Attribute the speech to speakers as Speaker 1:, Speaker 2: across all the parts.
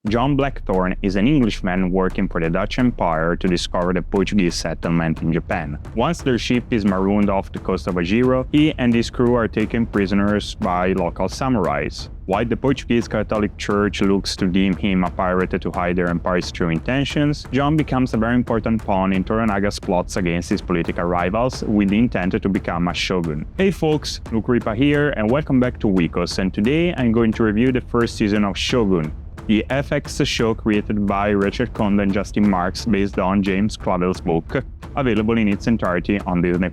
Speaker 1: John Blackthorne is an Englishman working for the Dutch Empire to discover the Portuguese settlement in Japan. Once their ship is marooned off the coast of Ajiro, he and his crew are taken prisoners by local samurais. While the Portuguese Catholic Church looks to deem him a pirate to hide their empire's true intentions, John becomes a very important pawn in Toranaga's plots against his political rivals with the intent to become a shogun. Hey folks, Luke Ripa here and welcome back to Wikos, and today I'm going to review the first season of Shogun, the FX show created by Richard Konda and Justin Marks based on James Clavell's book, available in its entirety on Disney+.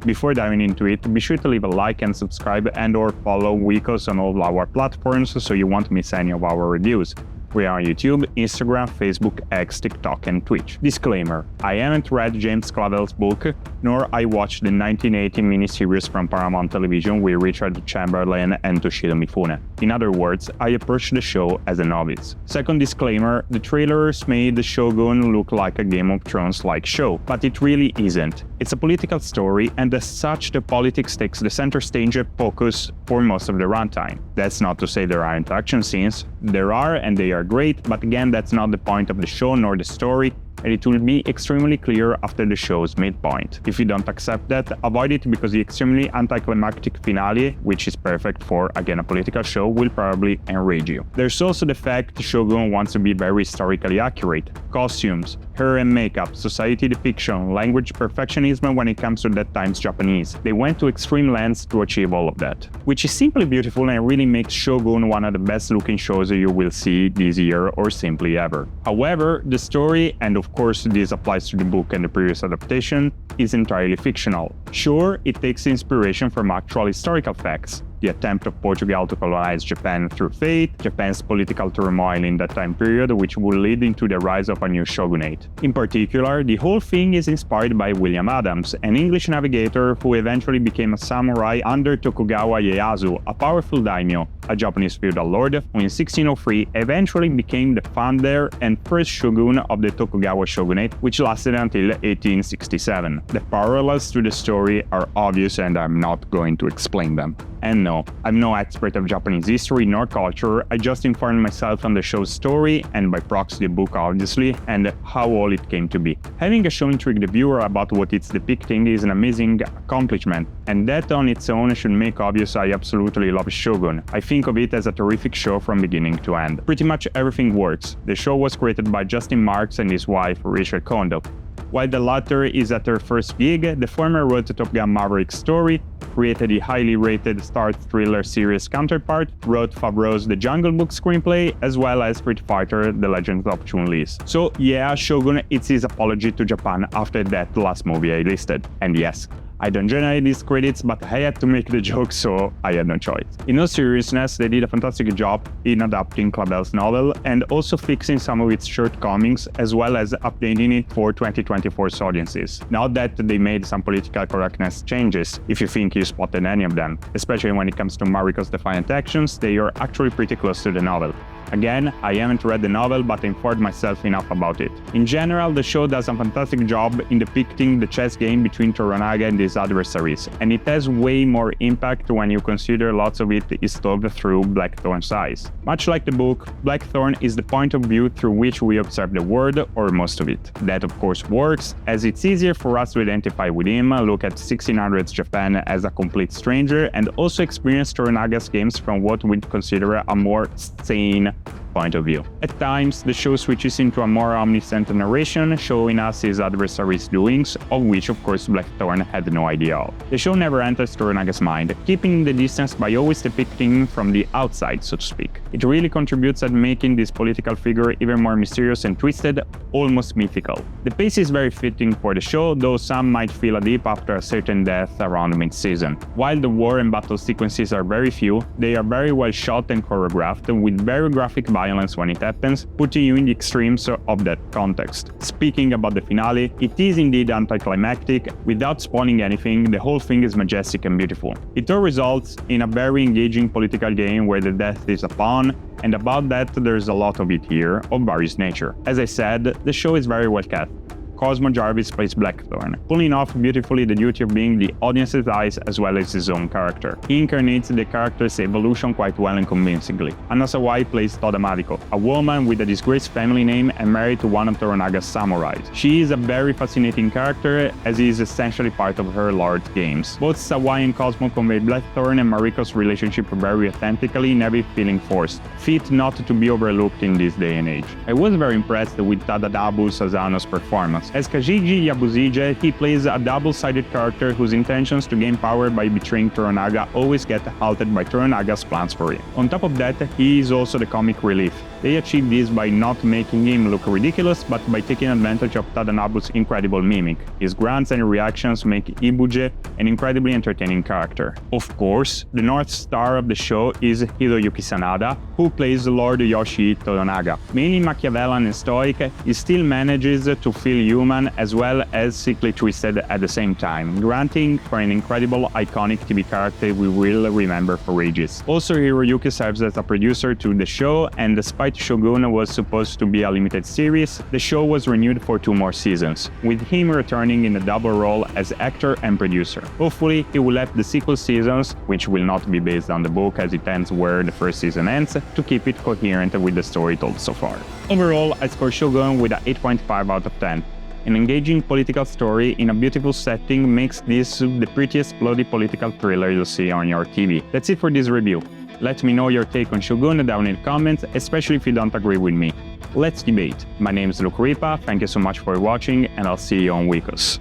Speaker 1: Before diving into it, be sure to leave a like and subscribe and/or follow Wikos on all our platforms so you won't miss any of our reviews. We are on YouTube, Instagram, Facebook, X, TikTok, and Twitch. Disclaimer: I haven't read James Clavell's book, nor I watched the 1980 miniseries from Paramount Television with Richard Chamberlain and Toshiro Mifune. In other words, I approached the show as a novice. Second disclaimer: the trailers made the Shogun look like a Game of Thrones-like show, but it really isn't. It's a political story, and as such, the politics takes the center stage focus for most of the runtime. That's not to say there aren't action scenes. There are, and they are great, but again, that's not the point of the show nor the story, and it will be extremely clear after the show's midpoint. If you don't accept that, avoid it because the extremely anticlimactic finale, which is perfect for, again, a political show, will probably enrage you. There's also the fact Shogun wants to be very historically accurate. Costumes, hair and makeup, society depiction, language perfectionism when it comes to that time's Japanese. They went to extreme lengths to achieve all of that, which is simply beautiful and really makes Shogun one of the best looking shows you will see this year or simply ever. However, the story, and of course this applies to the book and the previous adaptation, is entirely fictional. Sure, it takes inspiration from actual historical facts. The attempt of Portugal to colonize Japan through fate, Japan's political turmoil in that time period, which would lead into the rise of a new shogunate. In particular, the whole thing is inspired by William Adams, an English navigator who eventually became a samurai under Tokugawa Ieyasu, a powerful daimyo, a Japanese feudal lord, who in 1603 eventually became the founder and first shogun of the Tokugawa shogunate, which lasted until 1867. The parallels to the story are obvious and I'm not going to explain them. And no, I'm no expert of Japanese history nor culture, I just informed myself on the show's story, and by proxy the book obviously, and how all it came to be. Having a show intrigue the viewer about what it's depicting is an amazing accomplishment, and that on its own should make obvious I absolutely love Shogun. I think of it as a terrific show from beginning to end. Pretty much everything works. The show was created by Justin Marks and his wife Richard Konda. While the latter is at her first gig, the former wrote the Top Gun Maverick story, created the highly rated Star Thriller series counterpart, wrote Favreau's The Jungle Book screenplay, as well as Street Fighter: The Legend of Chun-Li. So yeah, Shogun, it's his apology to Japan after that last movie I listed. And yes, I don't generate these credits, but I had to make the joke, so I had no choice. In all seriousness, they did a fantastic job in adapting Clavell's novel and also fixing some of its shortcomings, as well as updating it for 2024's audiences. Now that they made some political correctness changes, if you think you spotted any of them, especially when it comes to Mariko's defiant actions, they are actually pretty close to the novel. Again, I haven't read the novel, but informed myself enough about it. In general, the show does a fantastic job in depicting the chess game between Toranaga and his adversaries, and it has way more impact when you consider lots of it is told through Blackthorne's eyes. Much like the book, Blackthorne is the point of view through which we observe the world, or most of it. That of course works, as it's easier for us to identify with him, look at 1600s Japan as a complete stranger, and also experience Toranaga's games from what we'd consider a more sane point of view. At times, the show switches into a more omniscient narration, showing us his adversaries' doings, of which of course Blackthorne had no idea of. The show never enters Toranaga's mind, keeping the distance by always depicting him from the outside, so to speak. It really contributes at making this political figure even more mysterious and twisted, almost mythical. The pace is very fitting for the show, though some might feel a dip after a certain death around mid-season. While the war and battle sequences are very few, they are very well shot and choreographed, with very graphic violence when it happens, putting you in the extremes of that context. Speaking about the finale, it is indeed anticlimactic. Without spoiling anything, the whole thing is majestic and beautiful. It all results in a very engaging political game where the death is a pawn, and about that there's a lot of it here, of various nature. As I said, the show is very well cast. Cosmo Jarvis plays Blackthorn, pulling off beautifully the duty of being the audience's eyes as well as his own character. He incarnates the character's evolution quite well and convincingly. Anna Sawai plays Toda Mariko, a woman with a disgraced family name and married to one of Toranaga's samurais. She is a very fascinating character, as he is essentially part of her Lord's games. Both Sawai and Cosmo convey Blackthorn and Mariko's relationship very authentically, never feeling forced, fit not to be overlooked in this day and age. I was very impressed with Tadadabu Sasano's performance. As Kajiji Yabuzije, he plays a double-sided character whose intentions to gain power by betraying Toranaga always get halted by Toranaga's plans for him. On top of that, he is also the comic relief. They achieve this by not making him look ridiculous, but by taking advantage of Tadanobu's incredible mimic. His grunts and reactions make Ibuje an incredibly entertaining character. Of course, the North Star of the show is Hiroyuki Sanada, who plays Lord Yoshi Toranaga. Mainly Machiavellian and stoic, he still manages to feel human as well as sickly twisted at the same time, granting for an incredible iconic TV character we will remember for ages. Also, Hiroyuki serves as a producer to the show, and despite Shogun was supposed to be a limited series, the show was renewed for 2 more seasons, with him returning in a double role as actor and producer. Hopefully, he will have the sequel seasons, which will not be based on the book as it ends where the first season ends, to keep it coherent with the story told so far. Overall, I score Shogun with a 8.5 out of 10. An engaging political story in a beautiful setting makes this the prettiest bloody political thriller you'll see on your TV. That's it for this review. Let me know your take on Shogun down in the comments, especially if you don't agree with me. Let's debate. My name is Luke Ripa, thank you so much for watching, and I'll see you on Weekos.